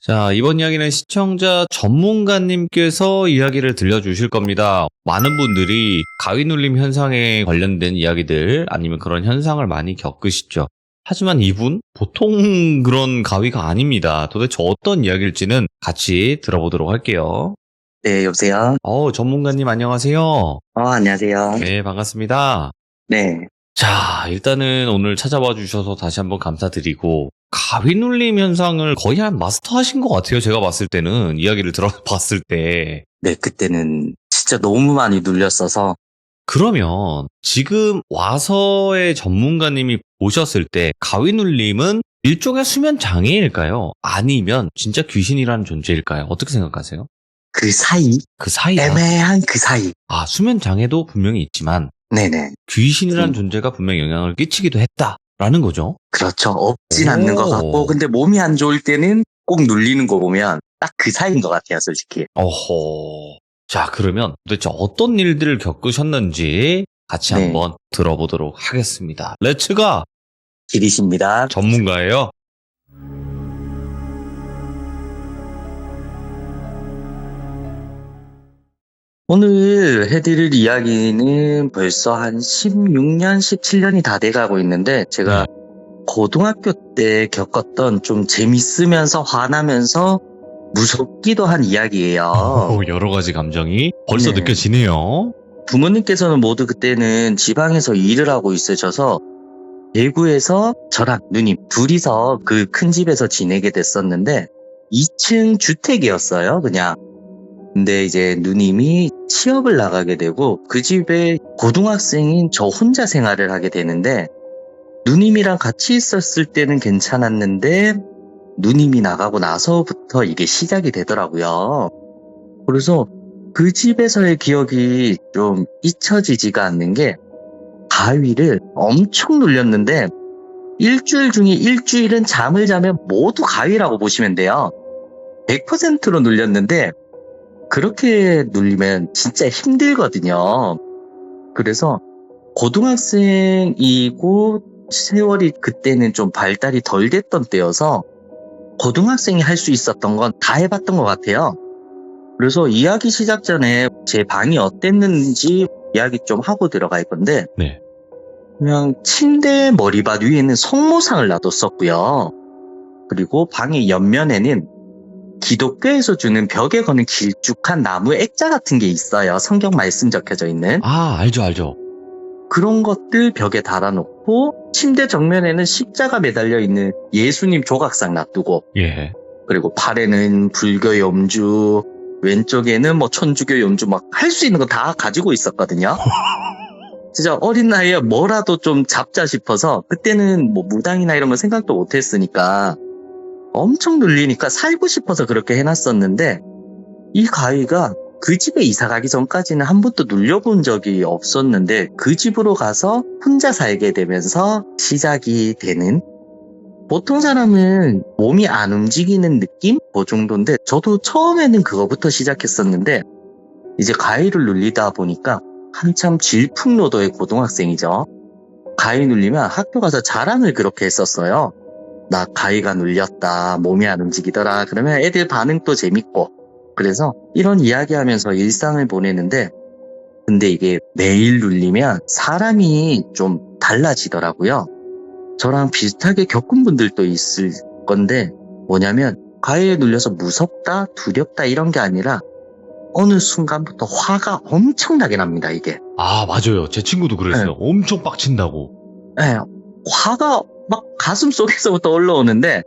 자, 이번 이야기는 시청자 전문가님께서 이야기를 들려주실 겁니다. 많은 분들이 가위 눌림 현상에 관련된 이야기들 아니면 그런 현상을 많이 겪으시죠. 하지만 이분 보통 그런 가위가 아닙니다. 도대체 어떤 이야기일지는 같이 들어보도록 할게요. 네, 여보세요? 전문가님 안녕하세요. 안녕하세요. 네, 반갑습니다. 네. 자, 일단은 오늘 찾아와 주셔서 다시 한번 감사드리고, 가위 눌림 현상을 거의 한 마스터하신 것 같아요. 제가 봤을 때는, 이야기를 들어봤을 때. 네, 그때는 진짜 너무 많이 눌렸어서, 그러면 지금 와서의 전문가님이 보셨을 때 가위 눌림은 일종의 수면 장애일까요? 아니면 진짜 귀신이라는 존재일까요? 어떻게 생각하세요? 그 사이, 그 사이가, 애매한 그 사이. 수면 장애도 분명히 있지만 네네. 귀신이라는 존재가 분명히 영향을 끼치기도 했다라는 거죠. 그렇죠. 없진 오. 않는 것 같고, 근데 몸이 안 좋을 때는 꼭 눌리는 거 보면 딱 그 사이인 것 같아요, 솔직히. 어허. 자, 그러면 도대체 어떤 일들을 겪으셨는지 같이 네. 한번 들어보도록 하겠습니다. 렛츠가 길이십니다. 전문가예요. 오늘 해드릴 이야기는 벌써 한 16년, 17년이 다 돼가고 있는데, 제가 고등학교 때 겪었던 좀 재밌으면서 화나면서 무섭기도 한 이야기예요. 여러 가지 감정이 벌써 네. 느껴지네요. 부모님께서는 모두 그때는 지방에서 일을 하고 있으셔서 대구에서 저랑 누님 둘이서 그 큰 집에서 지내게 됐었는데 2층 주택이었어요, 그냥. 근데 이제 누님이 취업을 나가게 되고 그 집에 고등학생인 저 혼자 생활을 하게 되는데 누님이랑 같이 있었을 때는 괜찮았는데 누님이 나가고 나서부터 이게 시작이 되더라고요. 그래서 그 집에서의 기억이 좀 잊혀지지가 않는 게 가위를 엄청 눌렸는데 일주일 중에 일주일은 잠을 자면 모두 가위라고 보시면 돼요. 100%로 눌렸는데 그렇게 눌리면 진짜 힘들거든요. 그래서 고등학생이고 세월이 그때는 좀 발달이 덜 됐던 때여서 고등학생이 할 수 있었던 건 다 해봤던 것 같아요. 그래서 이야기 시작 전에 제 방이 어땠는지 이야기 좀 하고 들어갈 건데 네. 그냥 침대 머리밭 위에는 성모상을 놔뒀었고요. 그리고 방의 옆면에는 기독교에서 주는 벽에 거는 길쭉한 나무 액자 같은 게 있어요. 성경 말씀 적혀져 있는. 알죠. 그런 것들 벽에 달아놓고 침대 정면에는 십자가 매달려 있는 예수님 조각상 놔두고 예. 그리고 팔에는 불교 염주, 왼쪽에는 뭐 천주교 염주 막 할 수 있는 거 다 가지고 있었거든요. 진짜 어린 나이에 뭐라도 좀 잡자 싶어서 그때는 뭐 무당이나 이런 거 생각도 못 했으니까 엄청 눌리니까 살고 싶어서 그렇게 해놨었는데 이 가위가 그 집에 이사 가기 전까지는 한 번도 눌려본 적이 없었는데 그 집으로 가서 혼자 살게 되면서 시작이 되는 보통 사람은 몸이 안 움직이는 느낌? 그 정도인데 저도 처음에는 그거부터 시작했었는데 이제 가위를 눌리다 보니까 한참 질풍노도의 고등학생이죠. 가위 눌리면 학교 가서 자랑을 그렇게 했었어요. 나 가위가 눌렸다, 몸이 안 움직이더라. 그러면 애들 반응도 재밌고 그래서 이런 이야기하면서 일상을 보내는데 근데 이게 매일 눌리면 사람이 좀 달라지더라고요. 저랑 비슷하게 겪은 분들도 있을 건데 뭐냐면 가위에 눌려서 무섭다, 두렵다 이런 게 아니라 어느 순간부터 화가 엄청나게 납니다, 이게. 맞아요. 제 친구도 그랬어요. 네. 엄청 빡친다고. 네, 화가 막 가슴 속에서부터 올라오는데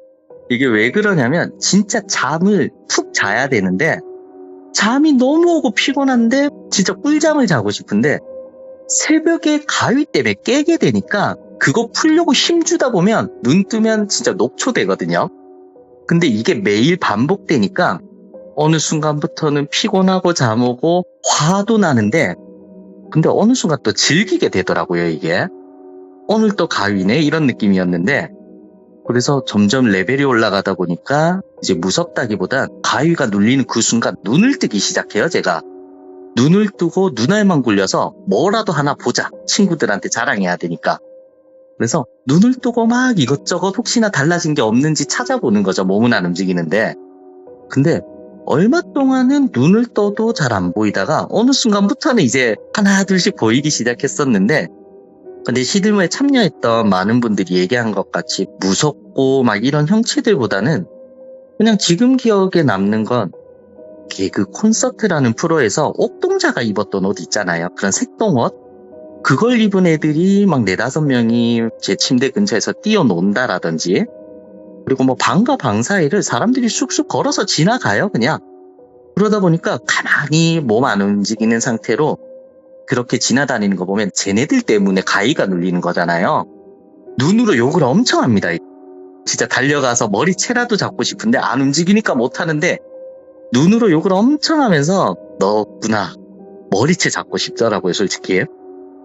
이게 왜 그러냐면 진짜 잠을 푹 자야 되는데 잠이 너무 오고 피곤한데 진짜 꿀잠을 자고 싶은데 새벽에 가위 때문에 깨게 되니까 그거 풀려고 힘주다 보면 눈 뜨면 진짜 녹초되거든요. 근데 이게 매일 반복되니까 어느 순간부터는 피곤하고 잠 오고 화도 나는데 근데 어느 순간 또 즐기게 되더라고요, 이게. 오늘 또 가위네 이런 느낌이었는데 그래서 점점 레벨이 올라가다 보니까 이제 무섭다기보단 가위가 눌리는 그 순간 눈을 뜨기 시작해요, 제가. 눈을 뜨고 눈알만 굴려서 뭐라도 하나 보자. 친구들한테 자랑해야 되니까. 그래서 눈을 뜨고 막 이것저것 혹시나 달라진 게 없는지 찾아보는 거죠. 몸은 안 움직이는데. 근데 얼마 동안은 눈을 떠도 잘 안 보이다가 어느 순간부터는 이제 하나 둘씩 보이기 시작했었는데, 근데 시들모에 참여했던 많은 분들이 얘기한 것 같이 무섭고 막 이런 형체들보다는 그냥 지금 기억에 남는 건 개그 콘서트라는 프로에서 옥동자가 입었던 옷 있잖아요. 그런 색동옷. 그걸 입은 애들이 막 4-5명이 제 침대 근처에서 뛰어논다라든지, 그리고 뭐 방과 방 사이를 사람들이 쑥쑥 걸어서 지나가요, 그냥. 그러다 보니까 가만히 몸 안 움직이는 상태로 그렇게 지나다니는 거 보면 쟤네들 때문에 가위가 눌리는 거잖아요. 눈으로 욕을 엄청 합니다. 진짜 달려가서 머리채라도 잡고 싶은데 안 움직이니까 못 하는데 눈으로 욕을 엄청 하면서 너 없구나. 머리채 잡고 싶더라고요, 솔직히.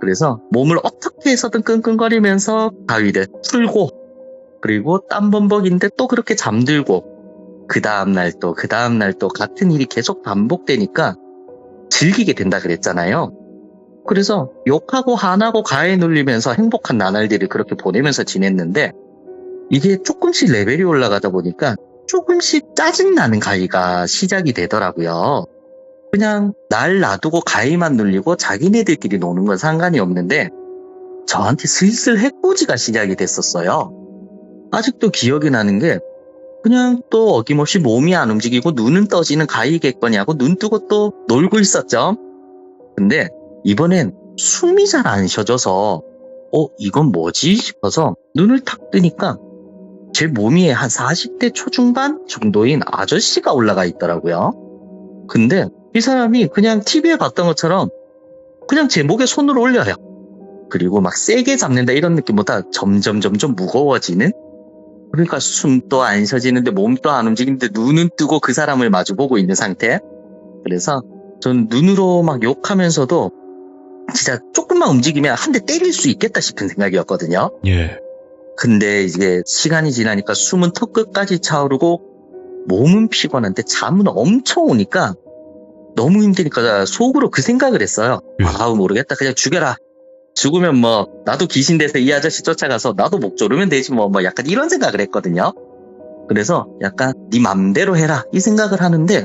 그래서 몸을 어떻게 해서든 끙끙거리면서 가위를 풀고, 그리고 땀범벅인데 또 그렇게 잠들고, 그 다음날 또 같은 일이 계속 반복되니까 즐기게 된다 그랬잖아요. 그래서 욕하고 화나고 가해 눌리면서 행복한 나날들을 그렇게 보내면서 지냈는데, 이게 조금씩 레벨이 올라가다 보니까 조금씩 짜증나는 가위가 시작이 되더라고요. 그냥 날 놔두고 가위만 눌리고 자기네들끼리 노는 건 상관이 없는데 저한테 슬슬 해코지가 시작이 됐었어요. 아직도 기억이 나는 게, 그냥 또 어김없이 몸이 안 움직이고 눈은 떠지는 가위겠거니 하고 눈 뜨고 또 놀고 있었죠. 근데 이번엔 숨이 잘 안 쉬어져서 이건 뭐지 싶어서 눈을 탁 뜨니까 제 몸 위에 한 40대 초중반 정도인 아저씨가 올라가 있더라고요. 근데 이 사람이 그냥 TV에 봤던 것처럼 그냥 제 목에 손을 올려요. 그리고 막 세게 잡는다 이런 느낌보다 점점 무거워지는? 그러니까 숨도 안 쉬어지는데 몸도 안 움직이는데 눈은 뜨고 그 사람을 마주보고 있는 상태. 그래서 전 눈으로 막 욕하면서도 진짜 조금만 움직이면 한 대 때릴 수 있겠다 싶은 생각이었거든요. 예. 근데 이제 시간이 지나니까 숨은 턱끝까지 차오르고 몸은 피곤한데 잠은 엄청 오니까 너무 힘드니까 속으로 그 생각을 했어요. 아우 모르겠다, 그냥 죽여라. 죽으면 뭐 나도 귀신 돼서 이 아저씨 쫓아가서 나도 목 조르면 되지 뭐 약간 이런 생각을 했거든요. 그래서 약간 네 맘대로 해라 이 생각을 하는데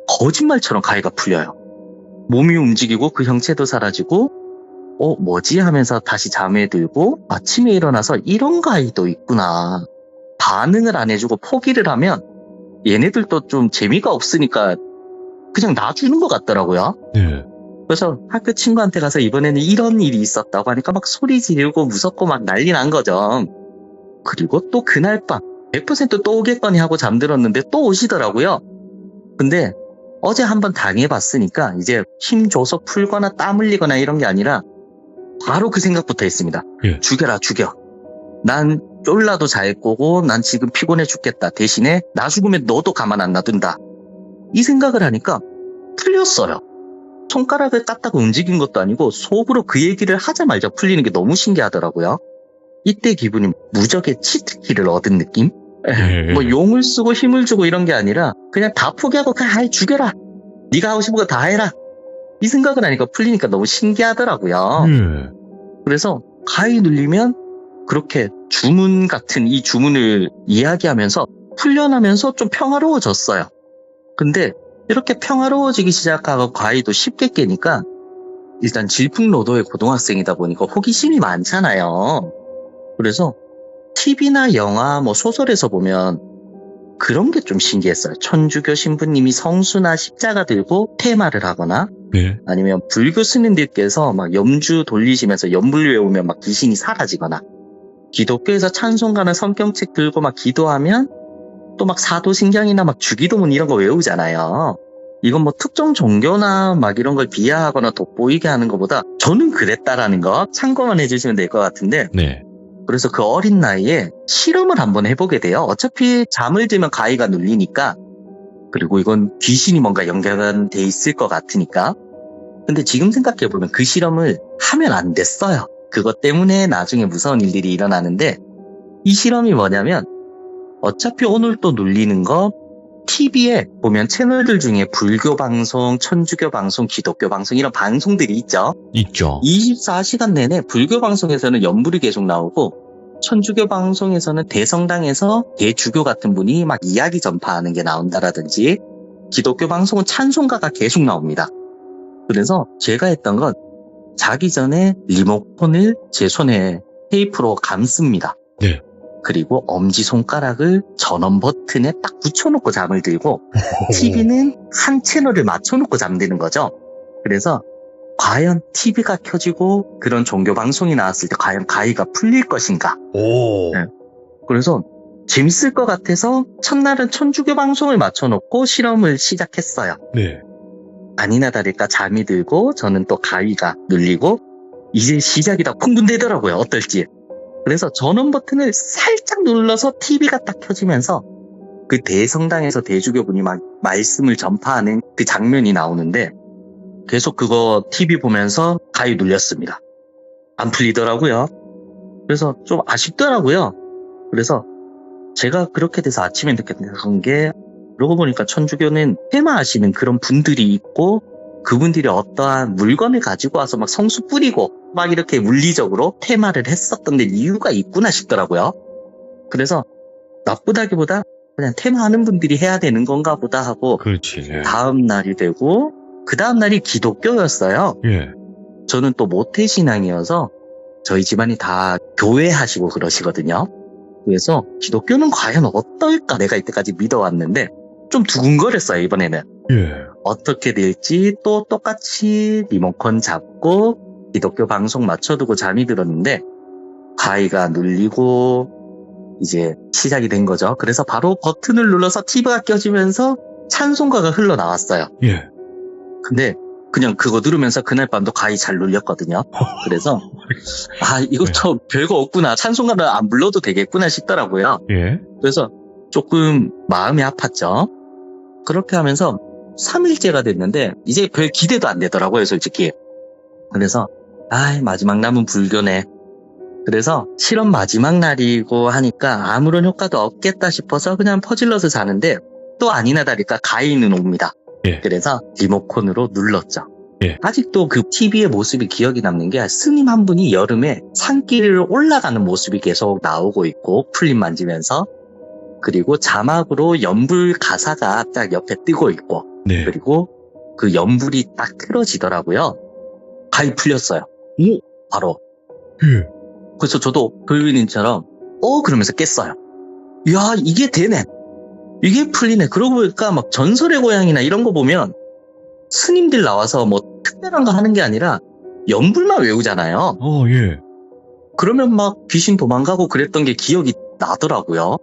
거짓말처럼 가위가 풀려요. 몸이 움직이고 그 형체도 사라지고 뭐지 하면서 다시 잠에 들고 아침에 일어나서 이런 가위도 있구나. 반응을 안 해주고 포기를 하면 얘네들도 좀 재미가 없으니까 그냥 놔주는 것 같더라고요. 네. 그래서 학교 친구한테 가서 이번에는 이런 일이 있었다고 하니까 막 소리 지르고 무섭고 막 난리 난 거죠. 그리고 또 그날 밤 100% 또 오겠거니 하고 잠들었는데 또 오시더라고요. 근데 어제 한번 당해봤으니까 이제 힘줘서 풀거나 땀 흘리거나 이런 게 아니라 바로 그 생각부터 했습니다. 예. 죽여라, 죽여. 난 쫄라도 잘 거고 난 지금 피곤해 죽겠다. 대신에 나 죽으면 너도 가만 안 놔둔다. 이 생각을 하니까 풀렸어요. 손가락을 까딱 움직인 것도 아니고 속으로 그 얘기를 하자마자 풀리는 게 너무 신기하더라고요. 이때 기분이 무적의 치트키를 얻은 느낌? 뭐 용을 쓰고 힘을 주고 이런 게 아니라 그냥 다 포기하고 그냥 죽여라. 네가 하고 싶은 거 다 해라. 이 생각을 하니까 풀리니까 너무 신기하더라고요. 그래서 가위 눌리면 그렇게 주문 같은 이 주문을 이야기하면서 풀려나면서 좀 평화로워졌어요. 근데 이렇게 평화로워지기 시작하고 가위도 쉽게 깨니까 일단 질풍노도의 고등학생이다 보니까 호기심이 많잖아요. 그래서 TV나 영화, 소설에서 보면 그런 게 좀 신기했어요. 천주교 신부님이 성수나 십자가 들고 테마를 하거나 네. 아니면 불교 스님들께서 막 염주 돌리시면서 염불 외우면 막 귀신이 사라지거나 기독교에서 찬송가나 성경책 들고 막 기도하면 또 막 사도신경이나 막 주기도문 이런 거 외우잖아요. 이건 특정 종교나 막 이런 걸 비하하거나 돋보이게 하는 것보다 저는 그랬다라는 거 참고만 해주시면 될 것 같은데 네. 그래서 그 어린 나이에 실험을 한번 해보게 돼요. 어차피 잠을 들면 가위가 눌리니까 그리고 이건 귀신이 뭔가 연결돼 있을 것 같으니까 근데 지금 생각해보면 그 실험을 하면 안 됐어요. 그것 때문에 나중에 무서운 일들이 일어나는데 이 실험이 뭐냐면 어차피 오늘 또 눌리는 거 TV에 보면 채널들 중에 불교 방송, 천주교 방송, 기독교 방송 이런 방송들이 있죠. 있죠. 24시간 내내 불교 방송에서는 염불이 계속 나오고 천주교 방송에서는 대성당에서 대주교 같은 분이 막 이야기 전파하는 게 나온다라든지 기독교 방송은 찬송가가 계속 나옵니다. 그래서 제가 했던 건 자기 전에 리모컨을 제 손에 테이프로 감습니다. 네. 그리고 엄지손가락을 전원 버튼에 딱 붙여놓고 잠을 들고 TV는 한 채널을 맞춰놓고 잠드는 거죠. 그래서 과연 TV가 켜지고 그런 종교 방송이 나왔을 때 과연 가위가 풀릴 것인가. 오. 네. 그래서 재밌을 것 같아서 첫날은 천주교 방송을 맞춰놓고 실험을 시작했어요. 네. 아니나 다를까 잠이 들고 저는 또 가위가 눌리고 이제 시작이다 쿵kun대더라고요. 어떨지. 그래서 전원 버튼을 살짝 눌러서 TV가 딱 켜지면서 그 대성당에서 대주교분이 막 말씀을 전파하는 그 장면이 나오는데 계속 그거 TV 보면서 가위 눌렸습니다. 안 풀리더라고요. 그래서 좀 아쉽더라고요. 그래서 제가 그렇게 돼서 아침에 느꼈던 게 그러고 보니까 천주교는 테마하시는 그런 분들이 있고 그분들이 어떠한 물건을 가지고 와서 막 성수 뿌리고 막 이렇게 물리적으로 테마를 했었던 데 이유가 있구나 싶더라고요. 그래서 나쁘다기보다 그냥 테마하는 분들이 해야 되는 건가 보다 하고 그렇지. 예. 다음 날이 되고 그 다음 날이 기독교였어요. 예. 저는 또 모태신앙이어서 저희 집안이 다 교회 하시고 그러시거든요. 그래서 기독교는 과연 어떨까 내가 이때까지 믿어왔는데 좀 두근거렸어요 이번에는. 예. 어떻게 될지 또 똑같이 리모컨 잡고 기독교 방송 맞춰두고 잠이 들었는데 가위가 눌리고 이제 시작이 된 거죠. 그래서 바로 버튼을 눌러서 TV가 켜지면서 찬송가가 흘러나왔어요. 예. 근데 그냥 그거 들으면서 그날 밤도 가위 잘 눌렸거든요. 그래서 이거 좀 별거 없구나. 찬송가를 안 불러도 되겠구나 싶더라고요. 예. 그래서 조금 마음이 아팠죠. 그렇게 하면서 3일째가 됐는데 이제 별 기대도 안 되더라고요, 솔직히. 그래서 마지막 남은 불교네. 그래서 실험 마지막 날이고 하니까 아무런 효과도 없겠다 싶어서 그냥 퍼질러서 자는데 또 아니나 다를까 가위는 옵니다. 예. 그래서 리모컨으로 눌렀죠. 예. 아직도 그 TV의 모습이 기억이 남는 게 스님 한 분이 여름에 산길을 올라가는 모습이 계속 나오고 있고 풀림 만지면서 그리고 자막으로 연불 가사가 딱 옆에 뜨고 있고 네. 그리고 그 연불이 딱 틀어지더라고요. 가위 풀렸어요. 오. 바로. 예. 그래서 저도 교육인처럼 그러면서 깼어요. 이야 이게 되네. 이게 풀리네. 그러고 보니까 막 전설의 고향이나 이런 거 보면 스님들 나와서 뭐 특별한 거 하는 게 아니라 연불만 외우잖아요. 예. 그러면 막 귀신 도망가고 그랬던 게 기억이 나더라고요.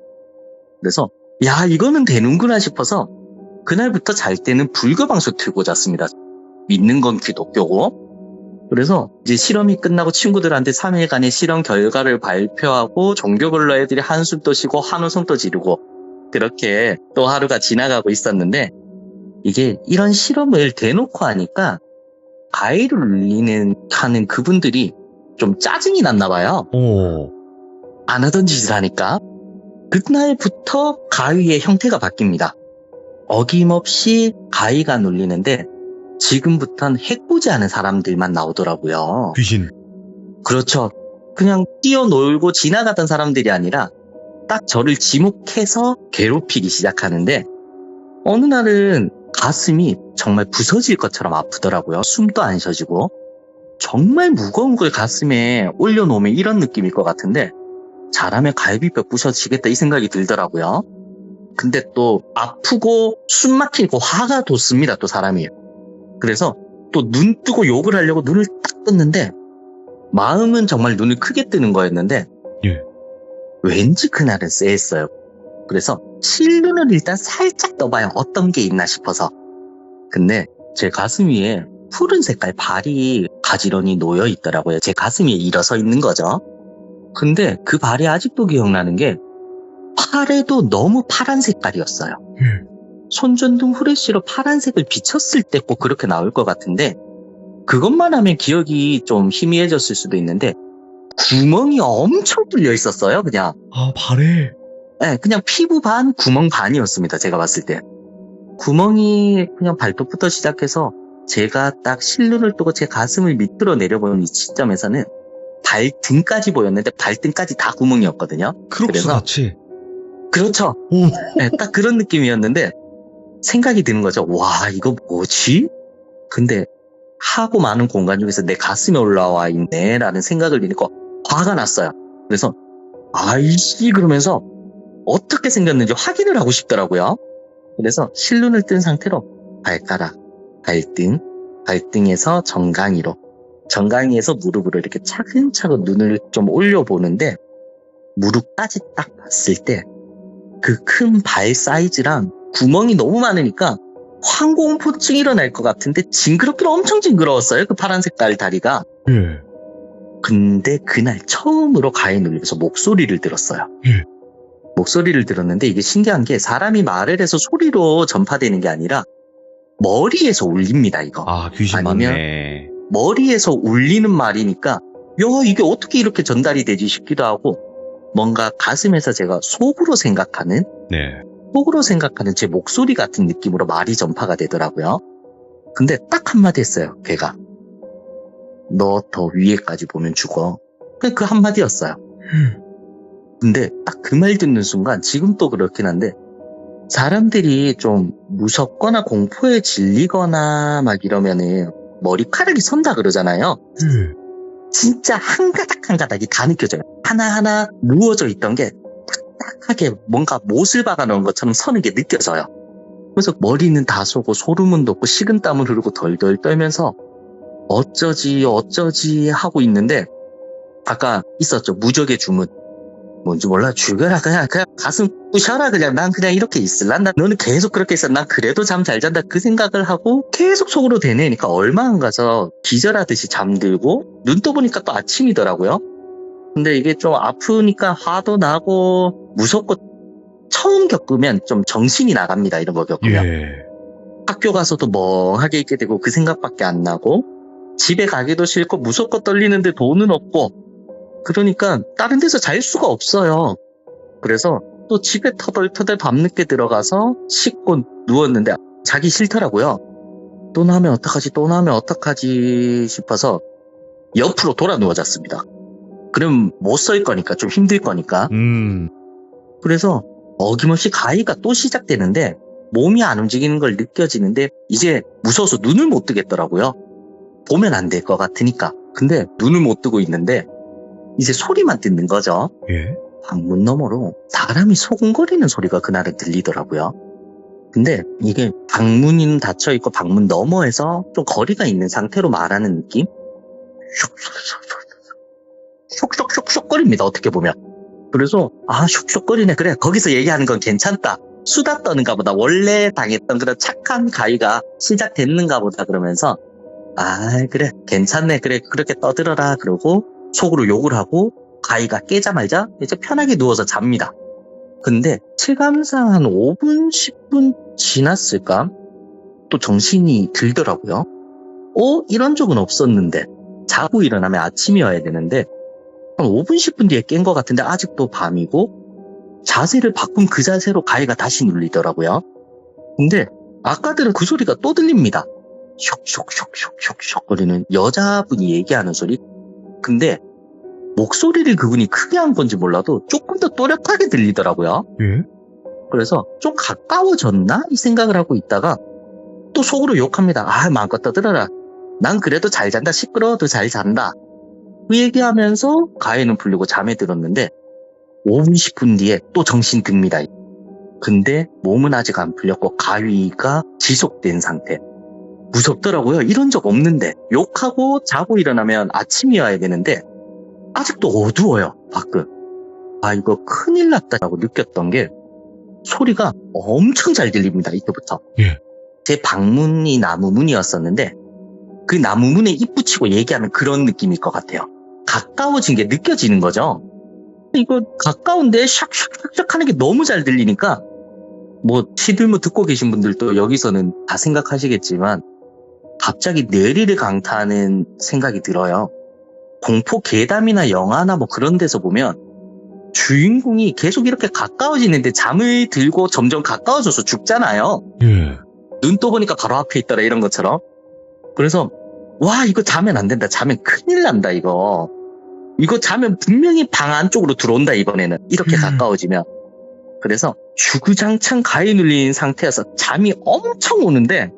그래서 이거는 되는구나 싶어서 그날부터 잘 때는 불교 방송 틀고 잤습니다. 믿는 건 기독교고. 그래서 이제 실험이 끝나고 친구들한테 3일간의 실험 결과를 발표하고 종교별로 애들이 한숨도 쉬고 한우성도 지르고 그렇게 또 하루가 지나가고 있었는데 이게 이런 실험을 대놓고 하니까 가위를 하는 그분들이 좀 짜증이 났나 봐요. 안 하던 짓을 하니까. 그날부터 가위의 형태가 바뀝니다. 어김없이 가위가 눌리는데 지금부터는 해코지 하는 사람들만 나오더라고요. 귀신. 그렇죠. 그냥 뛰어놀고 지나가던 사람들이 아니라 딱 저를 지목해서 괴롭히기 시작하는데 어느 날은 가슴이 정말 부서질 것처럼 아프더라고요. 숨도 안 쉬어지고 정말 무거운 걸 가슴에 올려놓으면 이런 느낌일 것 같은데 잘하면 갈비뼈 부서지겠다 이 생각이 들더라고요. 근데 또 아프고 숨 막히고 화가 돋습니다. 또 사람이. 그래서 또 눈 뜨고 욕을 하려고 눈을 딱 떴는데 마음은 정말 눈을 크게 뜨는 거였는데 예. 왠지 그날은 쎄했어요. 그래서 실눈을 일단 살짝 떠봐요. 어떤 게 있나 싶어서. 근데 제 가슴 위에 푸른 색깔 발이 가지런히 놓여 있더라고요. 제 가슴 위에 일어서 있는 거죠. 근데 그 발이 아직도 기억나는 게 팔에도 너무 파란 색깔이었어요. 손전등 후레쉬로 파란색을 비쳤을 때 꼭 그렇게 나올 것 같은데 그것만 하면 기억이 좀 희미해졌을 수도 있는데 구멍이 엄청 뚫려 있었어요. 그냥. 발에. 네, 그냥 피부 반, 구멍 반이었습니다. 제가 봤을 때. 구멍이 그냥 발톱부터 시작해서 제가 딱 실눈을 뜨고 제 가슴을 밑으로 내려보는 이 시점에서는 발등까지 보였는데 발등까지 다 구멍이었거든요. 크록스 그래서 같이. 그렇죠. 오. 네, 딱 그런 느낌이었는데 생각이 드는 거죠. 와, 이거 뭐지? 근데 하고 많은 공간 중에서 내 가슴에 올라와 있네 라는 생각을 드니까 화가 났어요. 그래서 아이씨 그러면서 어떻게 생겼는지 확인을 하고 싶더라고요. 그래서 실눈을 뜬 상태로 발가락, 발등, 발등에서 정강이로, 정강이에서 무릎으로 이렇게 차근차근 눈을 좀 올려보는데 무릎까지 딱 봤을 때 그 큰 발 사이즈랑 구멍이 너무 많으니까 황공포증 일어날 것 같은데 징그럽기는 엄청 징그러웠어요. 그 파란 색깔 다리가. 예. 근데 그날 처음으로 가에 눌려서 목소리를 들었어요. 예. 목소리를 들었는데 이게 신기한 게 사람이 말을 해서 소리로 전파되는 게 아니라 머리에서 울립니다, 이거. 아, 귀신 아니면 맞네. 머리에서 울리는 말이니까 야, 이게 어떻게 이렇게 전달이 되지 싶기도 하고 뭔가 가슴에서 제가 속으로 생각하는 제 목소리 같은 느낌으로 말이 전파가 되더라고요. 근데 딱 한마디 했어요, 걔가. 너 더 위에까지 보면 죽어. 그냥 그 한마디였어요. 근데 딱 그 말 듣는 순간 지금 또 그렇긴 한데 사람들이 좀 무섭거나 공포에 질리거나 막 이러면은 머리카락이 선다 그러잖아요. 진짜 한 가닥 한 가닥이 다 느껴져요. 하나하나 누워져 있던 게 딱딱하게 뭔가 못을 박아놓은 것처럼 서는 게 느껴져요. 그래서 머리는 다 쏘고 소름은 돋고 식은땀을 흐르고 덜덜 떨면서 어쩌지 하고 있는데 아까 있었죠. 무적의 주문. 뭔지 몰라. 죽여라. 그냥 가슴 부셔라. 그냥 난 그냥 이렇게 있을란다. 너는 계속 그렇게 있어. 난 그래도 잠 잘 잔다. 그 생각을 하고 계속 속으로 되뇌니까 얼마 안 가서 기절하듯이 잠들고 눈 떠보니까 또 아침이더라고요. 근데 이게 좀 아프니까 화도 나고 무섭고 처음 겪으면 좀 정신이 나갑니다. 이런 거 겪으면. 예. 학교 가서도 멍하게 있게 되고 그 생각밖에 안 나고 집에 가기도 싫고 무섭고 떨리는데 돈은 없고 그러니까 다른 데서 잘 수가 없어요. 그래서 또 집에 터덜터덜 밤늦게 들어가서 씻고 누웠는데 자기 싫더라고요. 또 나면 어떡하지 싶어서 옆으로 돌아 누워잤습니다. 그럼 못 설 거니까 좀 힘들 거니까. 그래서 어김없이 가위가 또 시작되는데 몸이 안 움직이는 걸 느껴지는데 이제 무서워서 눈을 못 뜨겠더라고요. 보면 안 될 것 같으니까. 근데 눈을 못 뜨고 있는데 이제 소리만 듣는 거죠. 예. 방문 너머로 사람이 소곤거리는 소리가 그날은 들리더라고요. 근데 이게 방문은 닫혀있고 방문 너머에서 좀 거리가 있는 상태로 말하는 느낌? 쇽쇽쇽쇽거립니다. 어떻게 보면. 그래서 쇽쇽거리네. 그래, 거기서 얘기하는 건 괜찮다. 수다 떠는가 보다. 원래 당했던 그런 착한 가위가 시작됐는가 보다. 그러면서 그래, 괜찮네. 그래, 그렇게 떠들어라. 그러고 속으로 욕을 하고 가위가 깨자마자 이제 편하게 누워서 잡니다. 근데 체감상 한 5분, 10분 지났을까? 또 정신이 들더라고요. 이런 적은 없었는데 자고 일어나면 아침이어야 되는데 한 5분, 10분 뒤에 깬 것 같은데 아직도 밤이고 자세를 바꾼 그 자세로 가위가 다시 눌리더라고요. 근데 아까들은 그 소리가 또 들립니다. 쇽쇽쇽쇽쇽 거리는 여자분이 얘기하는 소리. 근데 목소리를 그분이 크게 한 건지 몰라도 조금 더 또렷하게 들리더라고요. 예? 그래서 좀 가까워졌나? 이 생각을 하고 있다가 또 속으로 욕합니다. 마음껏 떠들어라. 난 그래도 잘 잔다. 시끄러워도 잘 잔다. 그 얘기하면서 가위는 풀리고 잠에 들었는데 5분 10분 뒤에 또 정신 듭니다. 근데 몸은 아직 안 풀렸고 가위가 지속된 상태. 무섭더라고요. 이런 적 없는데 욕하고 자고 일어나면 아침이어야 되는데 아직도 어두워요. 밖은. 이거 큰일 났다고 느꼈던 게 소리가 엄청 잘 들립니다. 이때부터. 예. 제 방문이 나무문이었었는데 그 나무문에 입 붙이고 얘기하는 그런 느낌일 것 같아요. 가까워진 게 느껴지는 거죠. 이거 가까운데 샥샥샥샥 하는 게 너무 잘 들리니까 시들무 듣고 계신 분들도 여기서는 다 생각하시겠지만 갑자기 뇌리를 강타하는 생각이 들어요. 공포 괴담이나 영화나 그런 데서 보면 주인공이 계속 이렇게 가까워지는데 잠을 들고 점점 가까워져서 죽잖아요. 예. 눈 떠보니까 바로 앞에 있더라 이런 것처럼. 그래서 이거 자면 안 된다. 자면 큰일 난다 이거. 이거 자면 분명히 방 안쪽으로 들어온다 이번에는. 이렇게 음. 가까워지면. 그래서 주구장창 가위 눌린 상태여서 잠이 엄청 오는데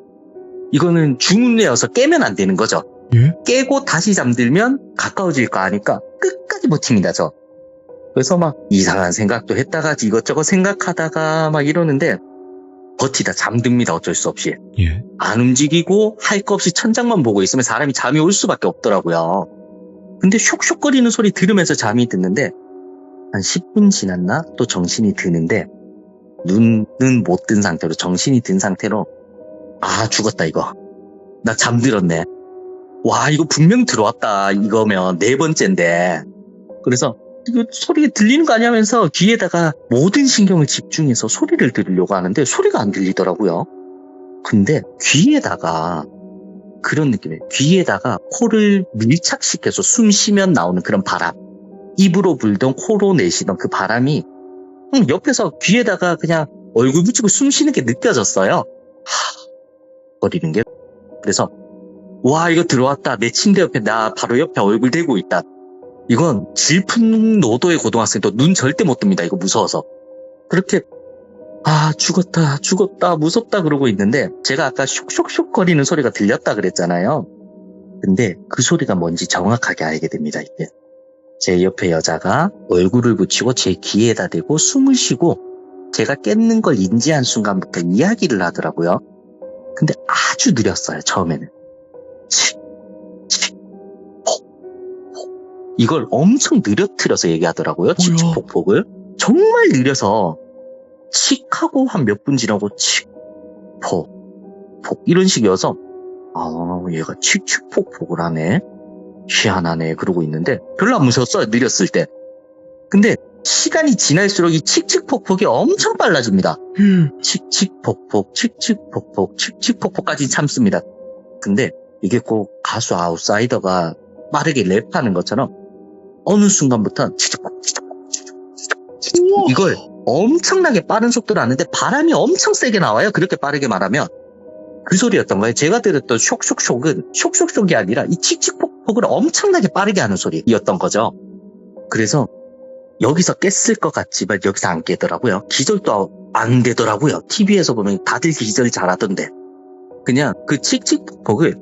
이거는 주문내어서 깨면 안 되는 거죠. 예? 깨고 다시 잠들면 가까워질 거 아니까 끝까지 버팁니다, 저. 그래서 막 이상한 생각도 했다가 이것저것 생각하다가 막 이러는데 버티다 잠듭니다, 어쩔 수 없이. 예. 안 움직이고 할 거 없이 천장만 보고 있으면 사람이 잠이 올 수밖에 없더라고요. 근데 쇽쇽거리는 소리 들으면서 잠이 드는데 한 10분 지났나? 또 정신이 드는데 눈은 못 뜬 상태로 정신이 든 상태로 아 죽었다 이거. 나 잠들었네. 와 이거 분명 들어왔다 이거면 네 번째인데. 그래서 이거 소리 들리는 거 아니냐면서 귀에다가 모든 신경을 집중해서 소리를 들으려고 하는데 소리가 안 들리더라고요. 근데 귀에다가 그런 느낌이에요. 귀에다가 코를 밀착시켜서 숨 쉬면 나오는 그런 바람. 입으로 불던 코로 내쉬던 그 바람이 옆에서 귀에다가 그냥 얼굴 붙이고 숨 쉬는 게 느껴졌어요. 거리는 게. 그래서 와 이거 들어왔다. 내 침대 옆에 나 바로 옆에 얼굴 대고 있다. 이건 질풍노도의 고등학생도 눈 절대 못 뜹니다. 이거 무서워서. 그렇게 아 죽었다 무섭다 그러고 있는데 제가 아까 쇽쇽쇽 거리는 소리가 들렸다 그랬잖아요. 근데 그 소리가 뭔지 정확하게 알게 됩니다. 이때 제 옆에 여자가 얼굴을 붙이고 제 귀에다 대고 숨을 쉬고 제가 깼는 걸 인지한 순간부터 이야기를 하더라고요. 근데 아주 느렸어요. 처음에는 이걸 엄청 느려뜨려서 얘기하더라고요. 칙칙폭폭을 정말 느려서 칙하고 한 몇 분 지나고 칙폭폭 이런 식이어서 아 얘가 칙칙폭폭을 하네 희한하네 그러고 있는데 별로 안 무서웠어요. 느렸을 때. 근데 시간이 지날수록 이 칙칙폭폭이 엄청 빨라집니다. 칙칙폭폭 칙칙폭폭 칙칙폭폭까지 참습니다. 근데 이게 꼭 가수 아웃사이더가 빠르게 랩하는 것처럼 어느 순간부터 칙칙폭 칙칙폭 칙칙폭 이걸 엄청나게 빠른 속도로 하는데 바람이 엄청 세게 나와요. 그렇게 빠르게 말하면. 그 소리였던 거예요. 제가 들었던 쇽쇽쇽은 쇽쇽쇽이 아니라 이 칙칙폭폭을 엄청나게 빠르게 하는 소리였던 거죠. 그래서 여기서 깼을 것 같지만 여기서 안 깨더라고요. 기절도 안 되더라고요. TV에서 보면 다들 기절 잘하던데. 그냥 그 칙칙폭폭을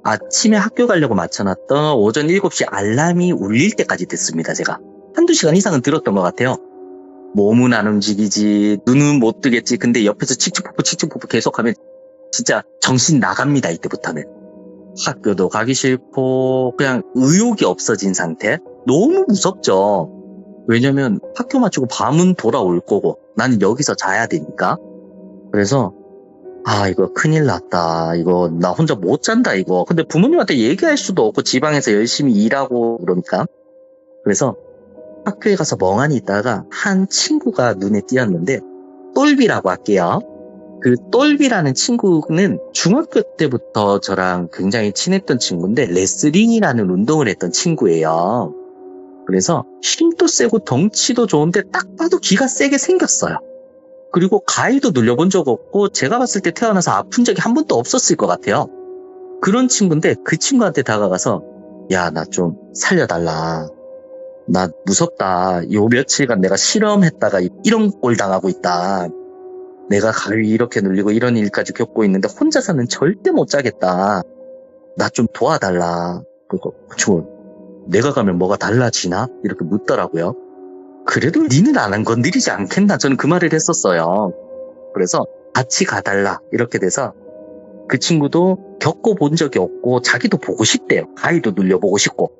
아침에 학교 가려고 맞춰놨던 오전 7시 알람이 울릴 때까지 듣습니다. 제가. 한두 시간 이상은 들었던 것 같아요. 몸은 안 움직이지 눈은 못 뜨겠지. 근데 옆에서 칙칙폭폭 계속하면 진짜 정신 나갑니다. 이때부터는. 학교도 가기 싫고 그냥 의욕이 없어진 상태. 너무 무섭죠. 왜냐면 학교 마치고 밤은 돌아올 거고 나는 여기서 자야 되니까. 그래서 아 이거 큰일 났다. 이거 나 혼자 못 잔다 이거. 근데 부모님한테 얘기할 수도 없고 지방에서 열심히 일하고 그러니까. 그래서 학교에 가서 멍하니 있다가 한 친구가 눈에 띄었는데 똘비라고 할게요. 그 똘비라는 친구는 중학교 때부터 저랑 굉장히 친했던 친구인데 레슬링이라는 운동을 했던 친구예요. 그래서 힘도 세고 덩치도 좋은데 딱 봐도 기가 세게 생겼어요. 그리고 가위도 눌려본 적 없고 제가 봤을 때 태어나서 아픈 적이 한 번도 없었을 것 같아요. 그런 친구인데 그 친구한테 다가가서 야, 나 좀 살려달라. 나 무섭다. 요 며칠간 내가 실험했다가 이런 꼴 당하고 있다. 내가 가위 이렇게 눌리고 이런 일까지 겪고 있는데 혼자서는 절대 못 자겠다. 나 좀 도와달라. 그리고 내가 가면 뭐가 달라지나? 이렇게 묻더라고요. 그래도 니는 안 건드리지 않겠나? 저는 그 말을 했었어요. 그래서 같이 가달라. 이렇게 돼서 그 친구도 겪어본 적이 없고 자기도 보고 싶대요. 가위도 눌려보고 싶고.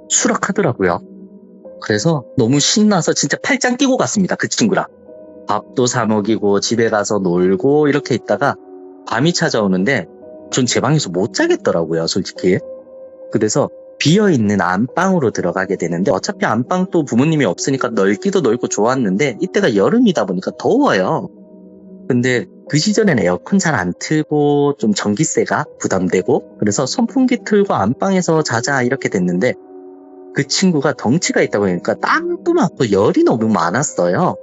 수락하더라고요. 그래서 너무 신나서 진짜 팔짱 끼고 갔습니다. 그 친구랑. 밥도 사 먹이고 집에 가서 놀고 이렇게 있다가 밤이 찾아오는데 전 제 방에서 못 자겠더라고요. 솔직히. 그래서 비어있는 안방으로 들어가게 되는데 어차피 안방도 부모님이 없으니까 넓기도 넓고 좋았는데 이때가 여름이다 보니까 더워요. 근데 그 시절에는 에어컨 잘 안 틀고 좀 전기세가 부담되고 그래서 선풍기 틀고 안방에서 자자 이렇게 됐는데 그 친구가 덩치가 있다 보니까 땀도 많고 열이 너무 많았어요.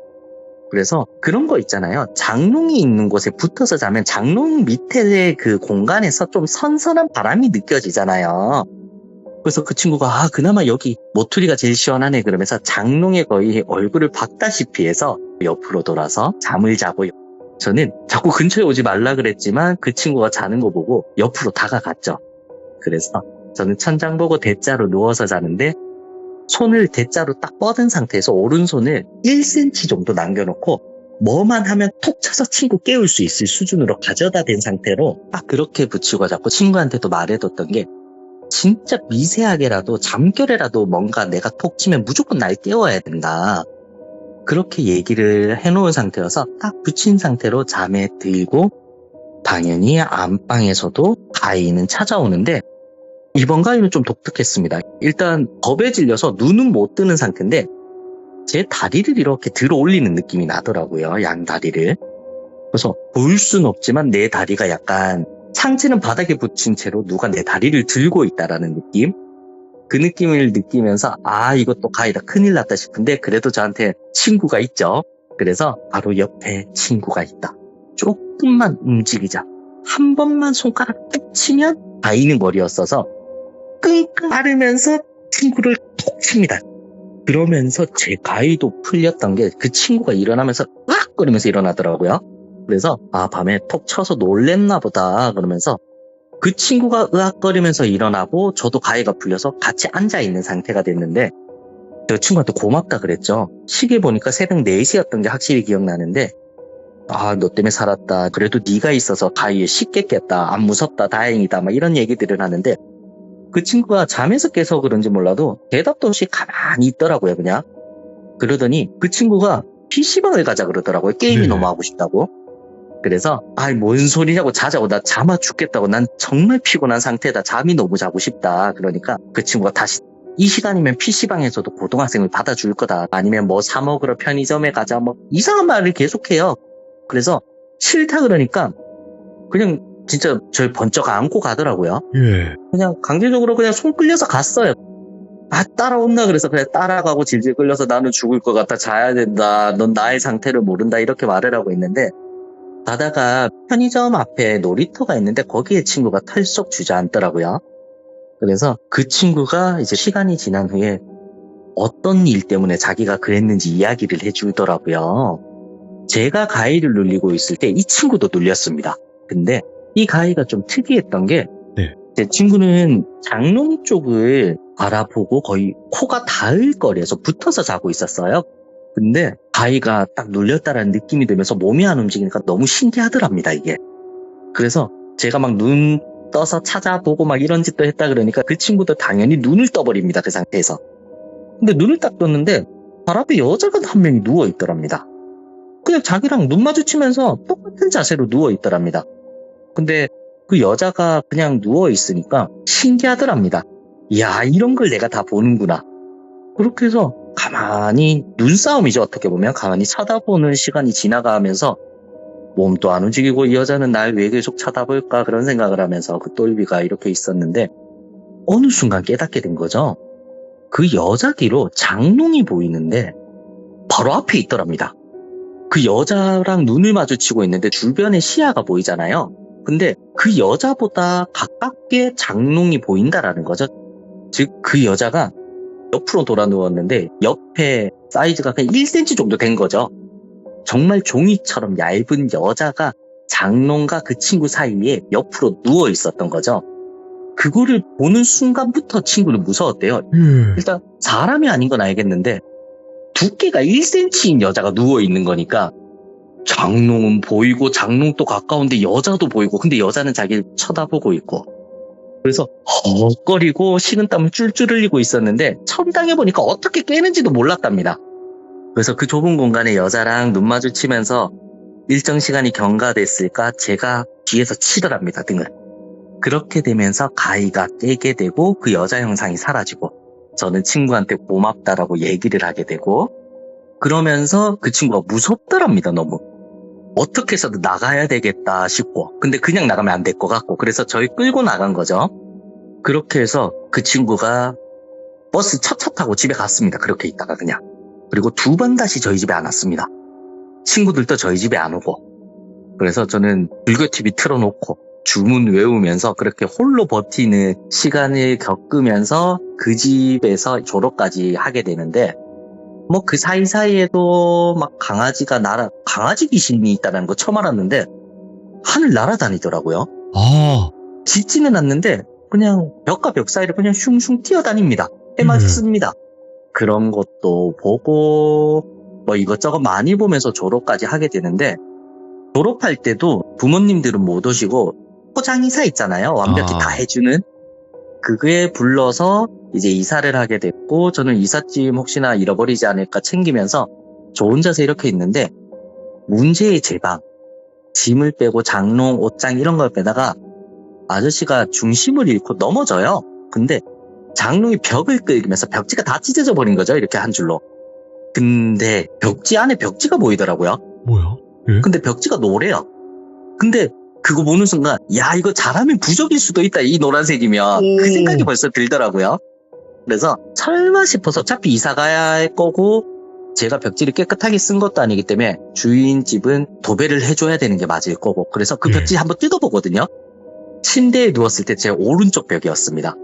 그래서 그런 거 있잖아요. 장롱이 있는 곳에 붙어서 자면 장롱 밑에 그 공간에서 좀 선선한 바람이 느껴지잖아요. 그래서 그 친구가 그나마 여기 모퉁이가 제일 시원하네 그러면서 장롱에 거의 얼굴을 박다시피 해서 옆으로 돌아서 잠을 자고요. 저는 자꾸 근처에 오지 말라 그랬지만 그 친구가 자는 거 보고 옆으로 다가갔죠. 그래서 저는 천장 보고 대자로 누워서 자는데 손을 대자로 딱 뻗은 상태에서 오른손을 1cm 정도 남겨놓고 뭐만 하면 톡 쳐서 친구 깨울 수 있을 수준으로 가져다 댄 상태로 딱 그렇게 붙이고 자꾸 친구한테도 말해뒀던 게 진짜 미세하게라도 잠결에라도 뭔가 내가 톡 치면 무조건 날 깨워야 된다. 그렇게 얘기를 해놓은 상태여서 딱 붙인 상태로 잠에 들고 당연히 안방에서도 가위는 찾아오는데 이번 가위는 좀 독특했습니다. 일단 겁에 질려서 눈은 못 뜨는 상태인데 제 다리를 이렇게 들어 올리는 느낌이 나더라고요. 양 다리를. 그래서 보일 순 없지만 내 다리가 약간 상체는 바닥에 붙인 채로 누가 내 다리를 들고 있다라는 느낌? 그 느낌을 느끼면서 이것도 가위다 큰일 났다 싶은데 그래도 저한테 친구가 있죠. 그래서 바로 옆에 친구가 있다. 조금만 움직이자. 한 번만 손가락 툭 치면 가위는 머리였어서 끙끙 앓으면서 친구를 톡 칩니다. 그러면서 제 가위도 풀렸던 게 그 친구가 일어나면서 으악거리면서 일어나더라고요. 그래서 밤에 톡 쳐서 놀랬나 보다 그러면서 그 친구가 으악거리면서 일어나고 저도 가위가 풀려서 같이 앉아있는 상태가 됐는데 저 친구한테 고맙다 그랬죠. 시계 보니까 새벽 4시였던 게 확실히 기억나는데 너 때문에 살았다. 그래도 네가 있어서 가위에 쉽게 깼다. 안 무섭다. 다행이다. 막 이런 얘기들을 하는데 그 친구가 잠에서 깨서 그런지 몰라도 대답도 없이 가만히 있더라고요. 그냥. 그러더니 그 친구가 PC방을 가자 그러더라고요. 게임이 너무 하고 싶다고. 그래서 뭔 소리냐고 자자고 나 잠아 죽겠다고 난 정말 피곤한 상태다. 잠이 너무 자고 싶다. 그러니까 그 친구가 다시 이 시간이면 PC방에서도 고등학생을 받아줄 거다. 아니면 뭐 사 먹으러 편의점에 가자. 뭐 이상한 말을 계속해요. 그래서 싫다 그러니까 그냥 진짜 절 번쩍 안고 가더라고요. 그냥 강제적으로 그냥 손 끌려서 갔어요. 따라온다 그래서 그냥 따라가고 질질 끌려서 나는 죽을 것 같아. 자야 된다. 넌 나의 상태를 모른다. 이렇게 말을 하고 있는데 가다가 편의점 앞에 놀이터가 있는데 거기에 친구가 털썩 주저앉더라고요. 그래서 그 친구가 이제 시간이 지난 후에 어떤 일 때문에 자기가 그랬는지 이야기를 해주더라고요. 제가 가위를 눌리고 있을 때 이 친구도 눌렸습니다. 근데 이 가위가 좀 특이했던 게 제 친구는 장롱 쪽을 바라보고 거의 코가 닿을 거리에서 붙어서 자고 있었어요. 근데 가위가 딱 눌렸다라는 느낌이 들면서 몸이 안 움직이니까 너무 신기하더랍니다, 이게. 그래서 제가 막 눈 떠서 찾아보고 막 이런 짓도 했다 그러니까 그 친구도 당연히 눈을 떠버립니다, 그 상태에서. 근데 눈을 딱 떴는데 발 앞에 여자가 한 명이 누워있더랍니다. 그냥 자기랑 눈 마주치면서 똑같은 자세로 누워있더랍니다. 근데 그 여자가 그냥 누워있으니까 신기하더랍니다. 이야, 이런 걸 내가 다 보는구나. 그렇게 해서 가만히 눈싸움이죠. 어떻게 보면 가만히 쳐다보는 시간이 지나가면서 몸도 안 움직이고 이 여자는 날 왜 계속 쳐다볼까 그런 생각을 하면서 그 똘비가 이렇게 있었는데 어느 순간 깨닫게 된 거죠. 그 여자 뒤로 장롱이 보이는데 바로 앞에 있더랍니다. 그 여자랑 눈을 마주치고 있는데 주변에 시야가 보이잖아요. 근데 그 여자보다 가깝게 장롱이 보인다라는 거죠. 즉 그 여자가 옆으로 돌아 누웠는데 옆에 사이즈가 그냥 1cm 정도 된 거죠. 정말 종이처럼 얇은 여자가 장롱과 그 친구 사이에 옆으로 누워 있었던 거죠. 그거를 보는 순간부터 친구는 무서웠대요. 일단 사람이 아닌 건 알겠는데 두께가 1cm인 여자가 누워 있는 거니까 장롱은 보이고 장롱도 가까운데 여자도 보이고 근데 여자는 자기를 쳐다보고 있고 그래서 헉거리고 식은땀을 쫄쫄 흘리고 있었는데 처음 당해보니까 어떻게 깨는지도 몰랐답니다. 그래서 그 좁은 공간에 여자랑 눈 마주치면서 일정 시간이 경과됐을까 제가 뒤에서 치더랍니다, 등을. 그렇게 되면서 가위가 깨게 되고 그 여자 형상이 사라지고 저는 친구한테 고맙다라고 얘기를 하게 되고 그러면서 그 친구가 무섭더랍니다, 너무. 어떻게 해서든 나가야 되겠다 싶고 근데 그냥 나가면 안 될 것 같고 그래서 저희 끌고 나간 거죠. 그렇게 해서 그 친구가 버스 차 타고 집에 갔습니다. 그렇게 있다가 그냥. 그리고 2번 다시 저희 집에 안 왔습니다. 친구들도 저희 집에 안 오고 그래서 저는 불교 TV 틀어놓고 주문 외우면서 그렇게 홀로 버티는 시간을 겪으면서 그 집에서 졸업까지 하게 되는데, 뭐 그 사이사이에도 막 강아지 귀신이 있다는 거 처음 알았는데, 하늘 날아다니더라고요. 아, 짖지는 않는데, 그냥 벽과 벽 사이를 그냥 슝슝 뛰어다닙니다. 해맞습니다. 그런 것도 보고, 뭐 이것저것 많이 보면서 졸업까지 하게 되는데, 졸업할 때도 부모님들은 못 오시고, 포장이사 있잖아요. 완벽히 아. 다 해주는. 그게 불러서 이제 이사를 하게 됐고, 저는 이삿짐 혹시나 잃어버리지 않을까 챙기면서 저 혼자서 이렇게 있는데, 문제의 제 방, 짐을 빼고 장롱, 옷장 이런 걸 빼다가 아저씨가 중심을 잃고 넘어져요. 근데 장롱이 벽을 끌면서 벽지가 다 찢어져 버린 거죠. 이렇게 한 줄로. 근데 벽지 안에 벽지가 보이더라고요. 뭐야? 근데 벽지가 노래요. 근데 그거 보는 순간, 야, 이거 잘하면 부적일 수도 있다, 이 노란색이면. 오. 그 생각이 벌써 들더라고요. 그래서 설마 싶어서 어차피 이사 가야 할 거고, 제가 벽지를 깨끗하게 쓴 것도 아니기 때문에 주인 집은 도배를 해줘야 되는 게 맞을 거고, 그래서 그 벽지 한번 뜯어보거든요. 침대에 누웠을 때 제 오른쪽 벽이었습니다.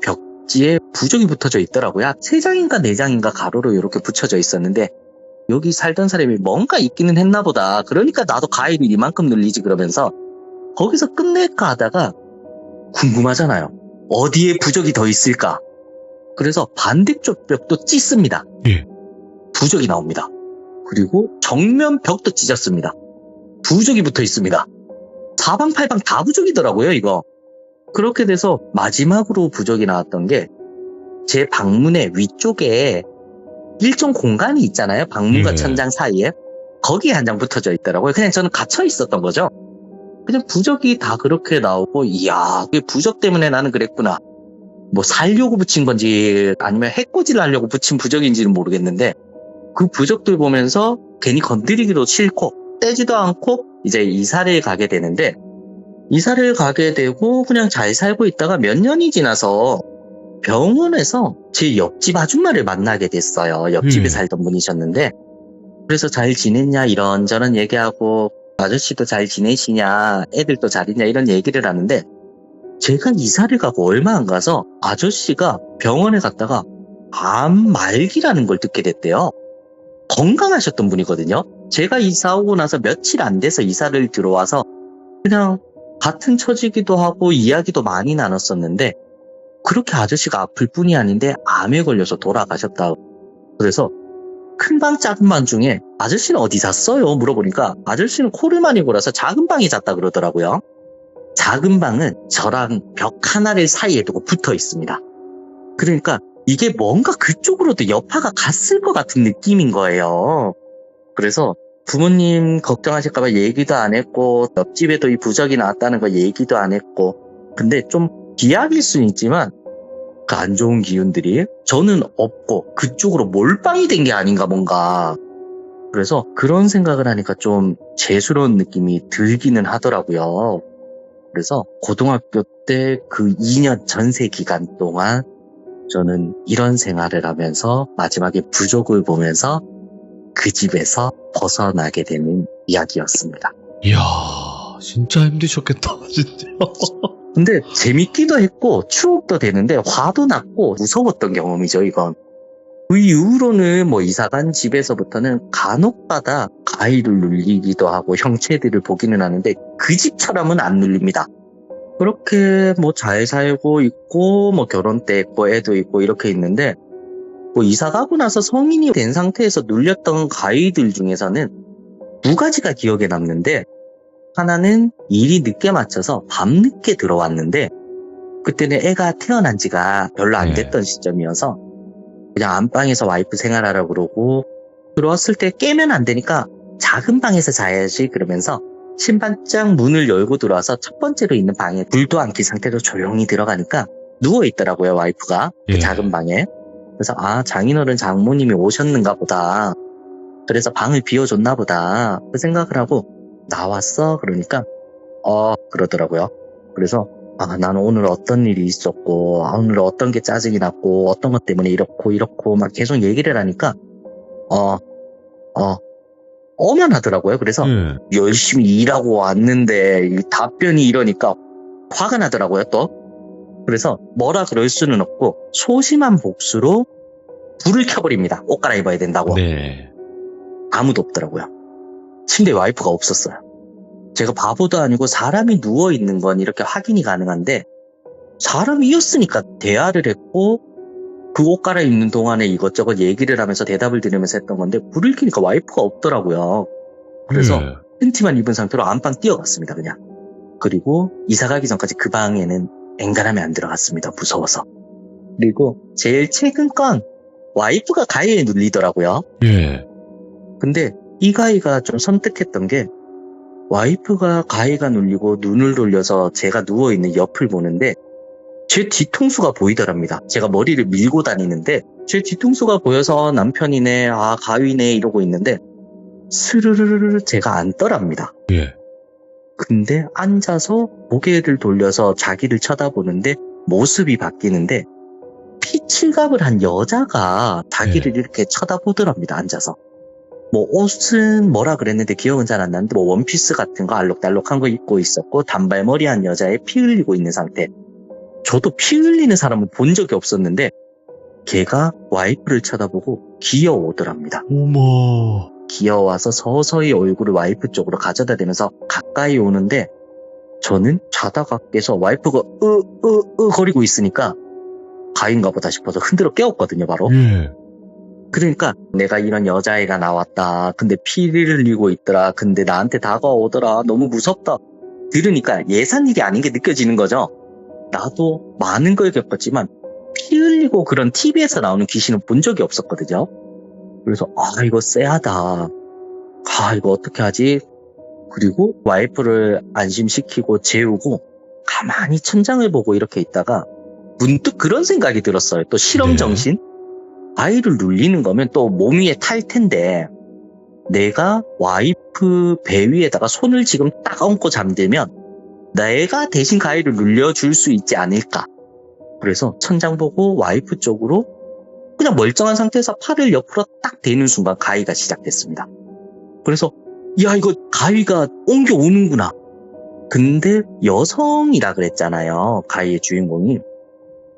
벽지에 부적이 붙어져 있더라고요. 3장인가 4장인가 가로로 이렇게 붙여져 있었는데, 여기 살던 사람이 뭔가 있기는 했나 보다. 그러니까 나도 가입을 이만큼 늘리지 그러면서 거기서 끝낼까 하다가 궁금하잖아요. 어디에 부적이 더 있을까? 그래서 반대쪽 벽도 찢습니다. 예. 부적이 나옵니다. 그리고 정면 벽도 찢었습니다. 부적이 붙어 있습니다. 사방팔방 다 부적이더라고요, 이거. 그렇게 돼서 마지막으로 부적이 나왔던 게, 제 방문의 위쪽에 일정 공간이 있잖아요. 방문과 예. 천장 사이에. 거기에 한 장 붙어져 있더라고요. 그냥 저는 갇혀 있었던 거죠. 그냥 부적이 다 그렇게 나오고, 이야, 그게 부적 때문에 나는 그랬구나. 뭐 살려고 붙인 건지 아니면 해코지를 하려고 붙인 부적인지는 모르겠는데, 그 부적들 보면서 괜히 건드리기도 싫고 떼지도 않고 이제 이사를 가게 되는데, 이사를 가게 되고 그냥 잘 살고 있다가 몇 년이 지나서 병원에서 제 옆집 아줌마를 만나게 됐어요. 옆집에 살던 분이셨는데, 그래서 잘 지냈냐 이런저런 얘기하고, 아저씨도 잘 지내시냐, 애들도 잘 있냐 이런 얘기를 하는데, 제가 이사를 가고 얼마 안 가서 아저씨가 병원에 갔다가 암 말기라는 걸 듣게 됐대요. 건강하셨던 분이거든요. 제가 이사 오고 나서 며칠 안 돼서 이사를 들어와서 그냥 같은 처지기도 하고 이야기도 많이 나눴었는데, 그렇게 아저씨가 아플 뿐이 아닌데 암에 걸려서 돌아가셨다. 그래서 큰 방 작은 방 중에 아저씨는 어디 잤어요? 물어보니까 아저씨는 코를 많이 골아서 작은 방에 잤다 그러더라고요. 작은 방은 저랑 벽 하나를 사이에 두고 붙어 있습니다. 그러니까 이게 뭔가 그쪽으로도 여파가 갔을 것 같은 느낌인 거예요. 그래서 부모님 걱정하실까봐 얘기도 안 했고, 옆집에도 이 부적이 나왔다는 거 얘기도 안 했고, 근데 좀 비약일 수는 있지만 그 안 좋은 기운들이 저는 없고 그쪽으로 몰빵이 된 게 아닌가 뭔가. 그래서 그런 생각을 하니까 좀 재수로운 느낌이 들기는 하더라고요. 그래서 고등학교 때 그 2년 전세 기간 동안 저는 이런 생활을 하면서 마지막에 부족을 보면서 그 집에서 벗어나게 되는 이야기였습니다. 이야, 진짜 힘드셨겠다, 진짜. 근데 재밌기도 했고 추억도 되는데 화도 났고 무서웠던 경험이죠, 이건. 그 이후로는 뭐 이사간 집에서부터는 간혹가다 가위를 눌리기도 하고 형체들을 보기는 하는데 그 집처럼은 안 눌립니다. 그렇게 뭐 잘 살고 있고 뭐 결혼 때 했고 애도 있고 이렇게 있는데, 뭐 이사 가고 나서 성인이 된 상태에서 눌렸던 가위들 중에서는 2가지가 기억에 남는데, 하나는 일이 늦게 마쳐서 밤늦게 들어왔는데, 그때는 애가 태어난 지가 별로 안 됐던 시점이어서 그냥 안방에서 와이프 생활하라고 그러고, 들어왔을 때 깨면 안 되니까 작은 방에서 자야지 그러면서 신발장 문을 열고 들어와서 첫 번째로 있는 방에 불도 안 킨 상태로 조용히 들어가니까 누워있더라고요, 와이프가. 그 작은 방에. 그래서 장인어른 장모님이 오셨는가 보다. 그래서 방을 비워줬나 보다. 그 생각을 하고 나왔어? 그러니까 그러더라고요. 그래서 나는 오늘 어떤 일이 있었고, 오늘 어떤 게 짜증이 났고, 어떤 것 때문에 이렇고 막 계속 얘기를 하니까 어만하더라고요. 그래서 열심히 일하고 왔는데 이 답변이 이러니까 화가 나더라고요, 또. 그래서 뭐라 그럴 수는 없고 소심한 복수로 불을 켜버립니다. 옷 갈아입어야 된다고. 네. 아무도 없더라고요. 침대에 와이프가 없었어요. 제가 바보도 아니고 사람이 누워있는 건 이렇게 확인이 가능한데 사람이었으니까 대화를 했고 그 옷 갈아입는 동안에 이것저것 얘기를 하면서 대답을 들으면서 했던 건데 불을 켜니까 와이프가 없더라고요. 그래서 팬티만 입은 상태로 안방 뛰어갔습니다. 그냥. 그리고 이사 가기 전까지 그 방에는 앵간하면 안 들어갔습니다. 무서워서. 그리고 제일 최근 건 와이프가 가위에 눌리더라고요. 예. 근데 이 가위가 좀 선택했던 게 와이프가 가위가 눌리고 눈을 돌려서 제가 누워있는 옆을 보는데 제 뒤통수가 보이더랍니다. 제가 머리를 밀고 다니는데 제 뒤통수가 보여서 남편이네, 아 가위네 이러고 있는데 스르르르 제가 앉더랍니다. 예. 근데 앉아서 고개를 돌려서 자기를 쳐다보는데 모습이 바뀌는데 피칠갑을 한 여자가 자기를 이렇게 쳐다보더랍니다. 앉아서. 뭐 옷은 뭐라 그랬는데 기억은 잘 안 나는데 뭐 원피스 같은 거 알록달록한 거 입고 있었고 단발머리 한 여자에 피 흘리고 있는 상태. 저도 피 흘리는 사람은 본 적이 없었는데 걔가 와이프를 쳐다보고 기어오더랍니다. 어머. 기어와서 서서히 얼굴을 와이프 쪽으로 가져다 대면서 가까이 오는데 저는 자다가 깨서 와이프가 거리고 있으니까 가인가 보다 싶어서 흔들어 깨웠거든요, 바로. 예. 그러니까 내가 이런 여자애가 나왔다. 근데 피를 흘리고 있더라. 근데 나한테 다가오더라. 너무 무섭다. 들으니까 예산 일이 아닌 게 느껴지는 거죠. 나도 많은 걸 겪었지만 피 흘리고 그런 TV에서 나오는 귀신은 본 적이 없었거든요. 그래서 이거 쎄하다. 이거 어떻게 하지? 그리고 와이프를 안심시키고 재우고 가만히 천장을 보고 이렇게 있다가 문득 그런 생각이 들었어요. 또 실험정신? 아이를 눌리는 거면 또 몸 위에 탈 텐데 내가 와이프 배 위에다가 손을 지금 딱 얹고 잠들면 내가 대신 가위를 눌려줄 수 있지 않을까. 그래서 천장 보고 와이프 쪽으로 그냥 멀쩡한 상태에서 팔을 옆으로 딱 대는 순간 가위가 시작됐습니다. 그래서 야 이거 가위가 옮겨오는구나. 근데 여성이라 그랬잖아요. 가위의 주인공이.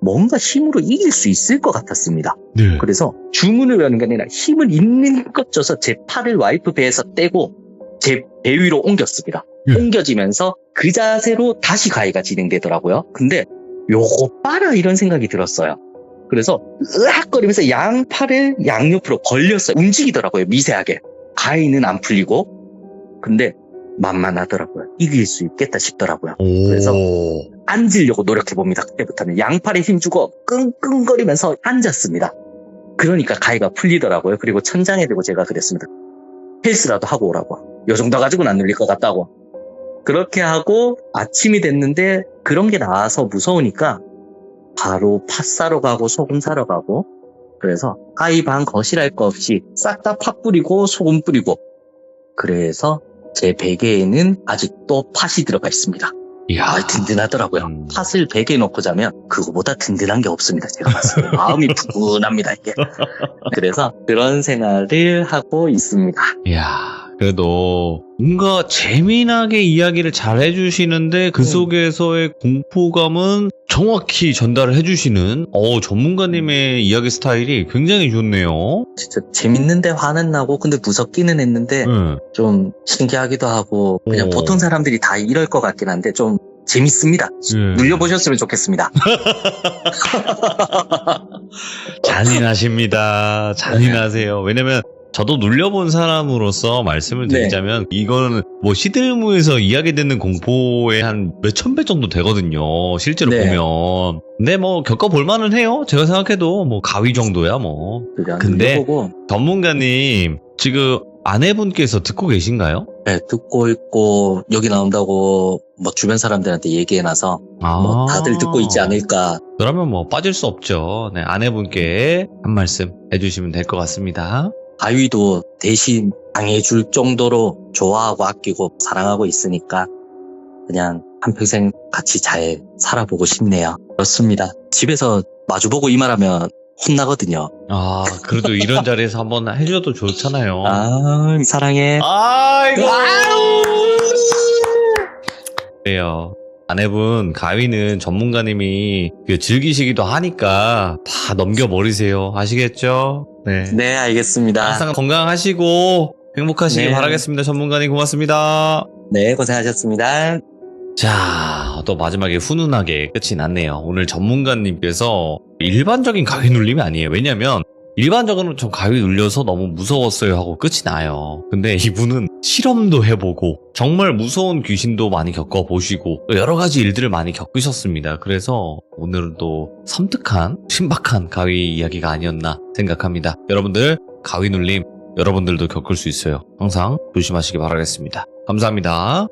뭔가 힘으로 이길 수 있을 것 같았습니다. 네. 그래서 주문을 외우는 게 아니라 힘을 있는 것 줘서 제 팔을 와이프 배에서 떼고 제 배 위로 옮겼습니다. 옮겨지면서 그 자세로 다시 가위가 진행되더라고요. 근데 요거 봐라 이런 생각이 들었어요. 그래서 으악거리면서 양 팔을 양옆으로 벌렸어요. 움직이더라고요. 미세하게. 가위는 안 풀리고. 근데 만만하더라고요. 이길 수 있겠다 싶더라고요. 그래서 앉으려고 노력해봅니다. 그때부터는 양팔에 힘주고 끙끙거리면서 앉았습니다. 그러니까 가위가 풀리더라고요. 그리고 천장에 대고 제가 그랬습니다. 헬스라도 하고 오라고. 요 정도 가지고는 안 눌릴 것 같다고. 그렇게 하고 아침이 됐는데 그런 게 나와서 무서우니까 바로 팥 사러 가고 소금 사러 가고 그래서 가위 반 거실할 거 없이 싹 다 팥 뿌리고 소금 뿌리고 그래서 제 베개에는 아직도 팥이 들어가 있습니다. 이야. 든든하더라고요. 팥을 베개에 넣고 자면 그거보다 든든한 게 없습니다. 제가 봤을 때. 마음이 푸근합니다, 이게. 그래서 그런 생활을 하고 있습니다. 이야. 그래도 뭔가 재미나게 이야기를 잘 해주시는데 그 속에서의 공포감은 정확히 전달을 해주시는 전문가님의 이야기 스타일이 굉장히 좋네요. 진짜 재밌는데 화는 나고 근데 무섭기는 했는데 좀 신기하기도 하고 그냥 보통 사람들이 다 이럴 것 같긴 한데 좀 재밌습니다. 눌려보셨으면 좋겠습니다. 잔인하십니다. 잔인하세요. 왜냐면 저도 눌려본 사람으로서 말씀을 드리자면 이거는 뭐 시들무에서 이야기 듣는 공포의 한 몇천 배 정도 되거든요. 실제로 보면. 근데 뭐 겪어볼 만은 해요. 제가 생각해도 뭐 가위 정도야 뭐. 근데 눌려보고. 전문가님 지금 아내분께서 듣고 계신가요? 네, 듣고 있고 여기 나온다고 뭐 주변 사람들한테 얘기해놔서 뭐 다들 듣고 있지 않을까. 그러면 뭐 빠질 수 없죠. 네, 아내분께 한 말씀 해주시면 될 것 같습니다. 가위도 대신 당해줄 정도로 좋아하고 아끼고 사랑하고 있으니까 그냥 한평생 같이 잘 살아보고 싶네요. 그렇습니다. 집에서 마주보고 이 말하면 혼나거든요. 아, 그래도 이런 자리에서 한번 해줘도 좋잖아요. 사랑해. 아이고. 그래요. 아내분 가위는 전문가님이 즐기시기도 하니까 다 넘겨버리세요. 아시겠죠? 네. 네, 알겠습니다. 항상 건강하시고 행복하시길 네. 바라겠습니다. 전문가님 고맙습니다. 네, 고생하셨습니다. 자, 또 마지막에 훈훈하게 끝이 났네요. 오늘 전문가님께서 일반적인 가위 눌림이 아니에요. 왜냐면 일반적으로 저 가위 눌려서 너무 무서웠어요 하고 끝이 나요. 근데 이분은 실험도 해보고 정말 무서운 귀신도 많이 겪어보시고 여러 가지 일들을 많이 겪으셨습니다. 그래서 오늘은 또 섬뜩한 신박한 가위 이야기가 아니었나 생각합니다. 여러분들 가위 눌림 여러분들도 겪을 수 있어요. 항상 조심하시기 바라겠습니다. 감사합니다.